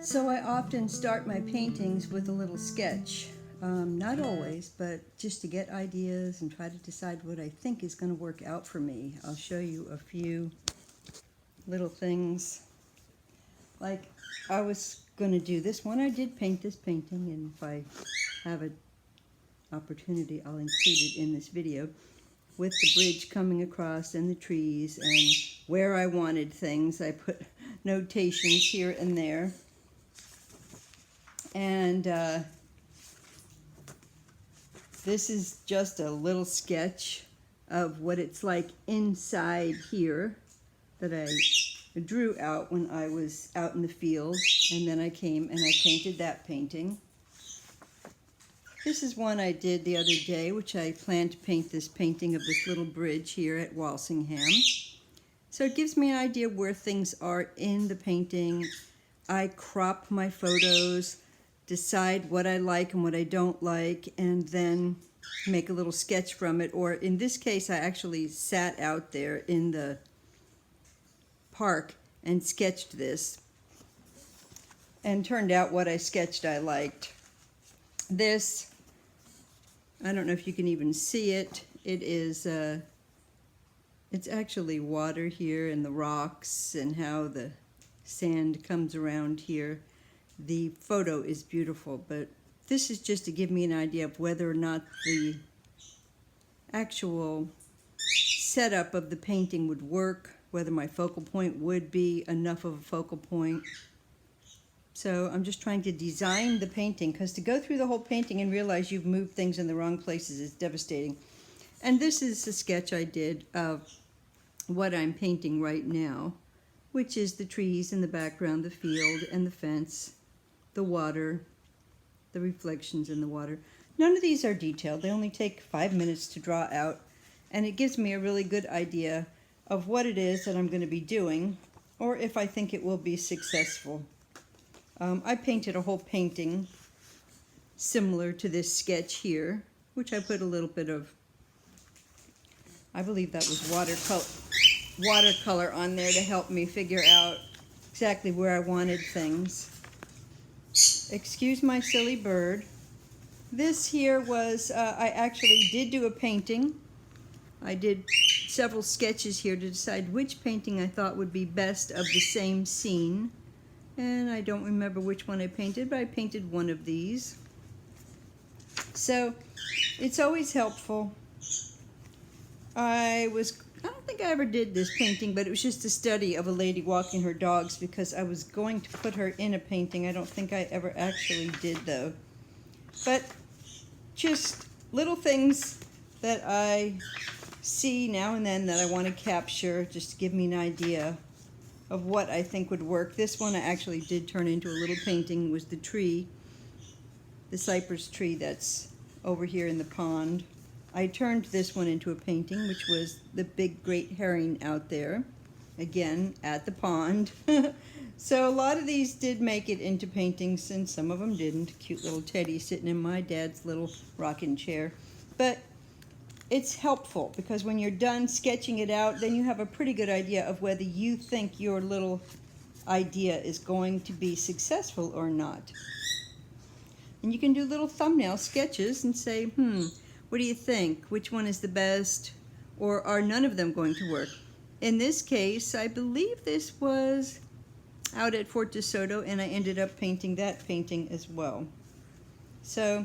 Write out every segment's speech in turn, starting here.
So I often start my paintings with a little sketch. Not always, but just to get ideas and try to decide what I think is going to work out for me. I'll show you a few little things. Like I was going to do this one. I did paint this painting, and if I have an opportunity, I'll include it in this video, with the bridge coming across and the trees and where I wanted things. I put notations here and there. And this is just a little sketch of what it's like inside here that I drew out when I was out in the field, and then I came and I painted that painting. This is one I did the other day, which I plan to paint this painting of this little bridge here at Walsingham. So it gives me an idea where things are in the painting. I crop my photos, decide what I like and what I don't like, and then make a little sketch from it. Or in this case, I actually sat out there in the park and sketched this, and turned out what I sketched I liked. This, I don't know if you can even see it. It is, it's actually water here and the rocks and how the sand comes around here. The photo is beautiful, but this is just to give me an idea of whether or not the actual setup of the painting would work, whether my focal point would be enough of a focal point. So I'm just trying to design the painting, because to go through the whole painting and realize you've moved things in the wrong places is devastating. And this is a sketch I did of what I'm painting right now, which is the trees in the background, the field and the fence, the water, the reflections in the water. None of these are detailed. They only take 5 minutes to draw out, and it gives me a really good idea of what it is that I'm going to be doing, or if I think it will be successful. I painted a whole painting similar to this sketch here, which I put a little bit of, I believe that was watercolor on there to help me figure out exactly where I wanted things. Excuse my silly bird. This here was, I actually did do a painting. I did several sketches here to decide which painting I thought would be best of the same scene. And I don't remember which one I painted, but I painted one of these. So it's always helpful. I don't think I ever did this painting, but it was just a study of a lady walking her dogs, because I was going to put her in a painting. I don't think I ever actually did, though. But just little things that I see now and then that I want to capture, just to give me an idea of what I think would work. This one I actually did turn into a little painting. Was the tree, the cypress tree that's over here in the pond. I turned this one into a painting, which was the big great herring out there, again, at the pond. So a lot of these did make it into paintings, and some of them didn't. Cute little Teddy sitting in my dad's little rocking chair. But it's helpful, because when you're done sketching it out, then you have a pretty good idea of whether you think your little idea is going to be successful or not. And you can do little thumbnail sketches and say, what do you think? Which one is the best? Or are none of them going to work? In this case, I believe this was out at Fort DeSoto, and I ended up painting that painting as well. So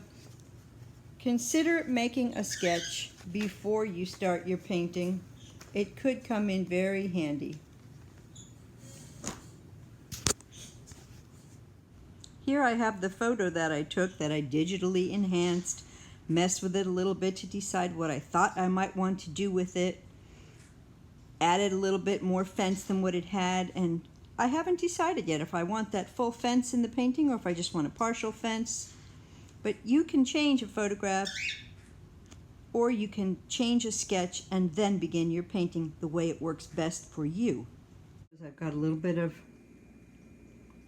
consider making a sketch before you start your painting. It could come in very handy. Here I have the photo that I took, that I digitally enhanced, messed with it a little bit to decide what I thought I might want to do with it, added a little bit more fence than what it had, and I haven't decided yet if I want that full fence in the painting or if I just want a partial fence. But you can change a photograph, or you can change a sketch and then begin your painting the way it works best for you. I've got a little bit of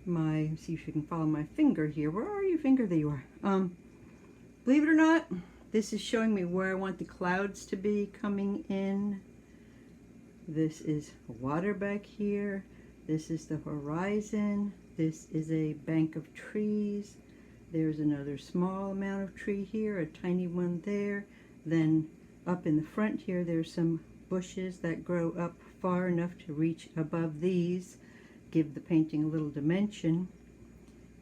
my, see if you can follow my finger here. Where are you, finger? There you are. Believe it or not, this is showing me where I want the clouds to be coming in. This is water back here. This is the horizon. This is a bank of trees. There's another small amount of tree here, a tiny one there. Then up in the front here, there's some bushes that grow up far enough to reach above these, give the painting a little dimension.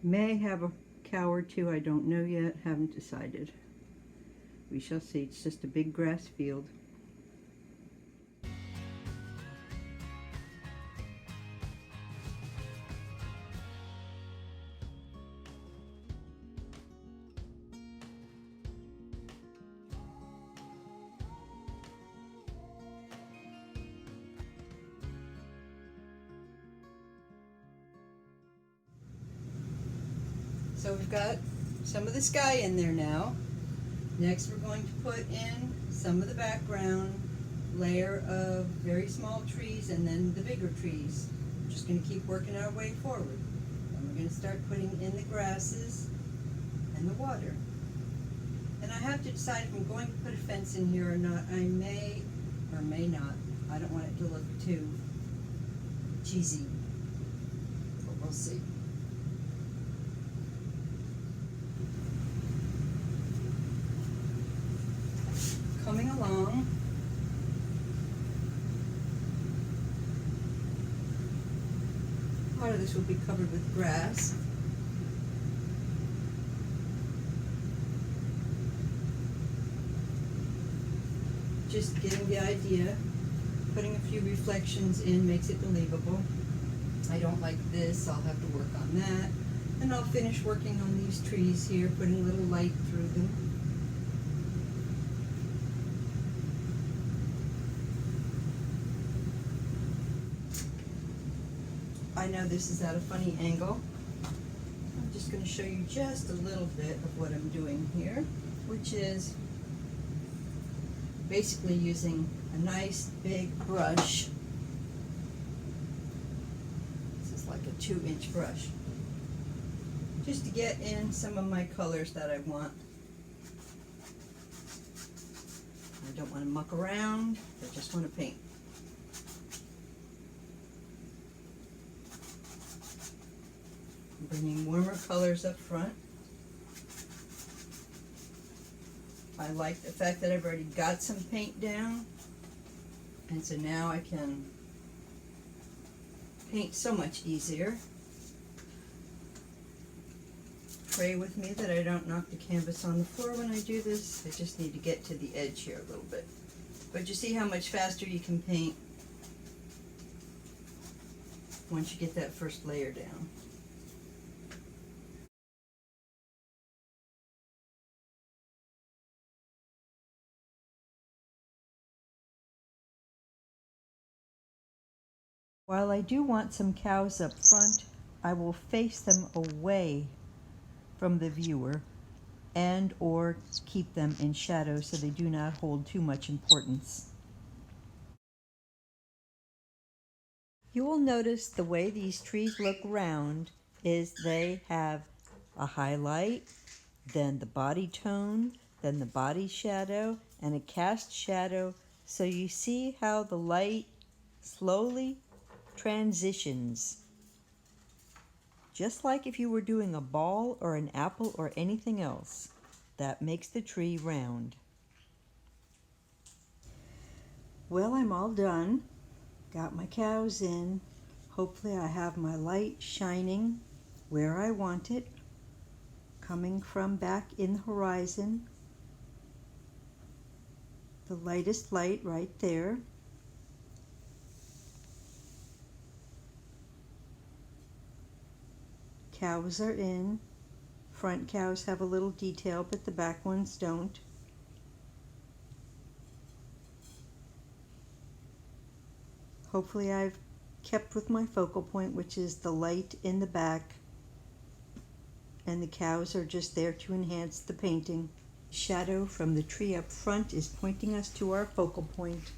May have a cow or two, I don't know yet, haven't decided. We shall see. It's just a big grass field. So we've got some of the sky in there now. Next we're going to put in some of the background layer of very small trees and then the bigger trees. We're just going to keep working our way forward. And we're going to start putting in the grasses and the water. And I have to decide if I'm going to put a fence in here or not. I may or may not. I don't want it to look too cheesy, but we'll see. Coming along. Part of this will be covered with grass. Just getting the idea. Putting a few reflections in makes it believable. I don't like this, I'll have to work on that. And I'll finish working on these trees here, putting a little light through them. I know this is at a funny angle. I'm just going to show you just a little bit of what I'm doing here, which is basically using a nice big brush. This is like a 2-inch brush, just to get in some of my colors that I want. I don't want to muck around, I just want to paint. Bringing warmer colors up front. I like the fact that I've already got some paint down, and so now I can paint so much easier. Pray with me that I don't knock the canvas on the floor when I do this. I just need to get to the edge here a little bit. But you see how much faster you can paint once you get that first layer down. While I do want some cows up front, I will face them away from the viewer and or keep them in shadow so they do not hold too much importance. You will notice the way these trees look round is they have a highlight, then the body tone, then the body shadow, and a cast shadow. So you see how the light slowly transitions, just like if you were doing a ball or an apple or anything else. That makes the tree round. Well, I'm all done. Got my cows in. Hopefully I have my light shining where I want it, coming from back in the horizon. The lightest light right there. Cows are in. Front cows have a little detail, but the back ones don't. Hopefully I've kept with my focal point, which is the light in the back, and the cows are just there to enhance the painting. Shadow from the tree up front is pointing us to our focal point.